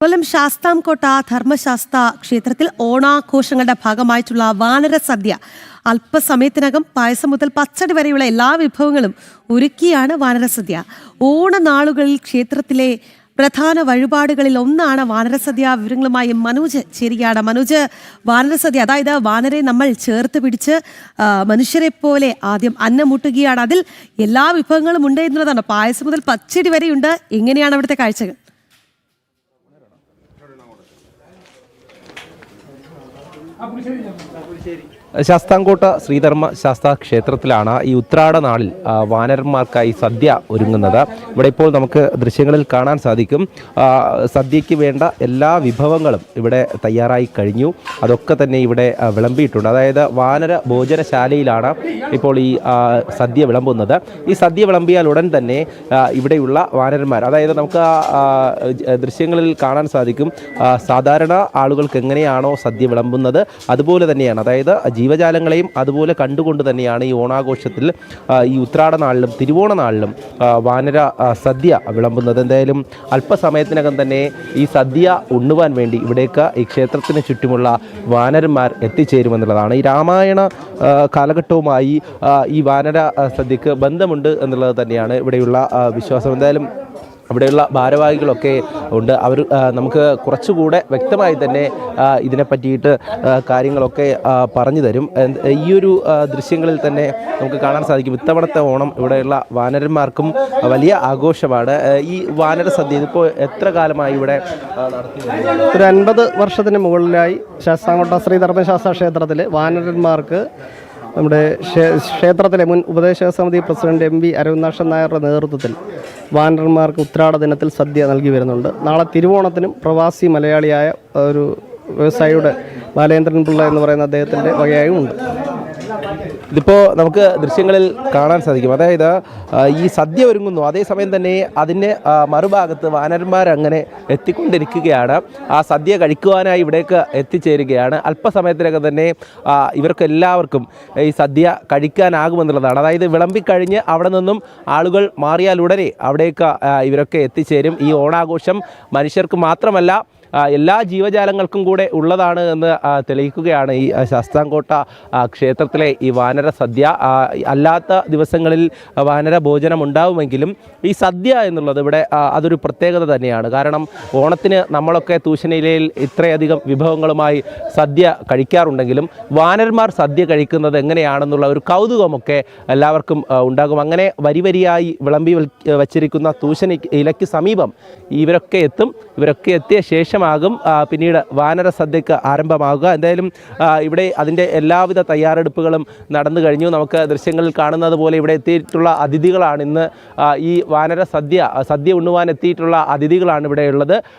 കൊല്ലം ശാസ്താംകോട്ട ധർമ്മശാസ്ത്ര ക്ഷേത്രത്തിൽ ഓണാഘോഷങ്ങളുടെ ഭാഗമായിട്ടുള്ള വാനര സദ്യ അല്പസമയത്തിനകം പായസം മുതൽ പച്ചടി വരെയുള്ള എല്ലാ വിഭവങ്ങളും ഒരുക്കിയാണ് വാനരസദ്യ. ഓണനാളുകളിൽ ക്ഷേത്രത്തിലെ പ്രധാന വഴിപാടുകളിൽ ഒന്നാണ് വാനരസദ്യ. വിവരങ്ങളുമായി മനോജ് ചേരുകയാണ്. മനോജ്, വാനരസദ്യ അതായത് വാനരെ നമ്മൾ ചേർത്ത് പിടിച്ച് മനുഷ്യരെ പോലെ ആദ്യം അന്നമുട്ടുകയാണ്. അതിൽ എല്ലാ വിഭവങ്ങളും ഉണ്ട് എന്നുള്ളതാണ്. പായസം മുതൽ പച്ചടി വരെയുണ്ട്. എങ്ങനെയാണ് അവിടുത്തെ കാഴ്ചകൾ? ശാസ്താംകോട്ട ശ്രീധർമ്മ ശാസ്താ ക്ഷേത്രത്തിലാണ് ഈ ഉത്രാട നാളിൽ വാനരന്മാർക്കായി സദ്യ ഒരുങ്ങുന്നത്. ഇവിടെ ഇപ്പോൾ നമുക്ക് ദൃശ്യങ്ങളിൽ കാണാൻ സാധിക്കും. സദ്യയ്ക്ക് വേണ്ട എല്ലാ വിഭവങ്ങളും ഇവിടെ തയ്യാറായി കഴിഞ്ഞു. അതൊക്കെ തന്നെ ഇവിടെ വിളമ്പിയിട്ടുണ്ട്. അതായത് വാനര ഭോജനശാലയിലാണ് ഇപ്പോൾ ഈ സദ്യ വിളമ്പുന്നത്. ഈ സദ്യ വിളമ്പിയാൽ ഉടൻ തന്നെ ഇവിടെയുള്ള വാനരന്മാർ, അതായത് നമുക്ക് ദൃശ്യങ്ങളിൽ കാണാൻ സാധിക്കും, സാധാരണ ആളുകൾക്ക് എങ്ങനെയാണോ സദ്യ വിളമ്പുന്നത് അതുപോലെ തന്നെയാണ്. അതായത് ജീവജാലങ്ങളെയും അതുപോലെ കണ്ടുകൊണ്ട് തന്നെയാണ് ഈ ഓണാഘോഷത്തിൽ ഈ ഉത്രാട നാളിലും തിരുവോണ നാളിലും വാനര സദ്യ വിളമ്പുന്നത്. എന്തായാലും അല്പസമയത്തിനകം തന്നെ ഈ സദ്യ ഉണ്ണുവാൻ വേണ്ടി ഇവിടേക്ക് ഈ ക്ഷേത്രത്തിന് ചുറ്റുമുള്ള വാനരന്മാർ എത്തിച്ചേരുമെന്നുള്ളതാണ്. ഈ രാമായണ കാലഘട്ടവുമായി ഈ വാനര സദ്യക്ക് ബന്ധമുണ്ട് എന്നുള്ളത് തന്നെയാണ് ഇവിടെയുള്ള വിശ്വാസം. എന്തായാലും അവിടെയുള്ള ഭാരവാഹികളൊക്കെ ഉണ്ട്. അവർ നമുക്ക് കുറച്ചുകൂടെ വ്യക്തമായി തന്നെ ഇതിനെ പറ്റിയിട്ട് കാര്യങ്ങളൊക്കെ പറഞ്ഞു തരും. ഈ ഒരു ദൃശ്യങ്ങളിൽ തന്നെ നമുക്ക് കാണാൻ സാധിക്കും, ഇത്തവണത്തെ ഓണം ഇവിടെയുള്ള വാനരന്മാർക്കും വലിയ ആഘോഷമാണ്. ഈ വാനര സദ്യ ഇതിപ്പോൾ എത്ര കാലമായി ഇവിടെ നടത്തി? ഒരു 50 വർഷത്തിന് മുകളിലായി ശാസ്താംകോട്ട ശ്രീധർമ്മശാസ്ത്ര ക്ഷേത്രത്തിൽ വാനരന്മാർക്ക് നമ്മുടെ ക്ഷേത്രത്തിലെ മുൻ ഉപദേശക സമിതി പ്രസിഡന്റ് MV അരവിന്ദാക്ഷൻ നായരുടെ നേതൃത്വത്തിൽ വാനരന്മാർക്ക് ഉത്രാട ദിനത്തിൽ സദ്യ നൽകി വരുന്നുണ്ട്. നാളെ തിരുവോണത്തിനും പ്രവാസി മലയാളിയായ ഒരു വ്യവസായിയുടെ ബാലേന്ദ്രൻ പിള്ള എന്ന് പറയുന്ന അദ്ദേഹത്തിൻ്റെ വകയായും ഉണ്ട്. ഇതിപ്പോൾ നമുക്ക് ദൃശ്യങ്ങളിൽ കാണാൻ സാധിക്കും. അതായത് ഈ സദ്യ ഒരുങ്ങുന്നു, അതേസമയം തന്നെ അതിൻ്റെ മറുഭാഗത്ത് വാനരന്മാരങ്ങനെ എത്തിക്കൊണ്ടിരിക്കുകയാണ്. ആ സദ്യ കഴിക്കുവാനായി ഇവിടേക്ക് എത്തിച്ചേരുകയാണ്. അല്പസമയത്തിനകം തന്നെ ഇവർക്കെല്ലാവർക്കും ഈ സദ്യ കഴിക്കാനാകുമെന്നുള്ളതാണ്. അതായത് വിളമ്പിക്കഴിഞ്ഞ് അവിടെ നിന്നും ആളുകൾ മാറിയാൽ ഉടനെ അവിടേക്ക് ഇവരൊക്കെ എത്തിച്ചേരും. ഈ ഓണാഘോഷം മനുഷ്യർക്ക് മാത്രമല്ല എല്ലാ ജീവജാലങ്ങൾക്കും കൂടെ ഉള്ളതാണ് എന്ന് തെളിയിക്കുകയാണ് ഈ ശാസ്താംകോട്ട ക്ഷേത്രത്തിലെ ഈ വാനര സദ്യ. അല്ലാത്ത ദിവസങ്ങളിൽ വാനര ഭോജനം ഉണ്ടാവുമെങ്കിലും ഈ സദ്യ എന്നുള്ളത് ഇവിടെ അതൊരു പ്രത്യേകത തന്നെയാണ്. കാരണം ഓണത്തിന് നമ്മളൊക്കെ തൂശനിലയിൽ ഇത്രയധികം വിഭവങ്ങളുമായി സദ്യ കഴിക്കാറുണ്ടെങ്കിലും വാനരന്മാർ സദ്യ കഴിക്കുന്നത് എങ്ങനെയാണെന്നുള്ള ഒരു കൗതുകമൊക്കെ എല്ലാവർക്കും ഉണ്ടാകും. അങ്ങനെ വരിവരിയായി വിളമ്പി വച്ചിരിക്കുന്ന തൂശനി ഇലയ്ക്ക് സമീപം ഇവരൊക്കെ എത്തും. ഇവരൊക്കെ എത്തിയ ശേഷം പിന്നീട് വാനര സദ്യക്ക് ആരംഭമാകുക. എന്തായാലും ഇവിടെ അതിൻ്റെ എല്ലാവിധ തയ്യാറെടുപ്പുകളും നടന്നു കഴിഞ്ഞു. നമുക്ക് ദൃശ്യങ്ങളിൽ കാണുന്നത് പോലെ ഇവിടെ എത്തിയിട്ടുള്ള അതിഥികളാണ് ഇന്ന് ഈ വാനര സദ്യ ഉണ്ണുവാൻ എത്തിയിട്ടുള്ള അതിഥികളാണ് ഇവിടെ ഉള്ളത്.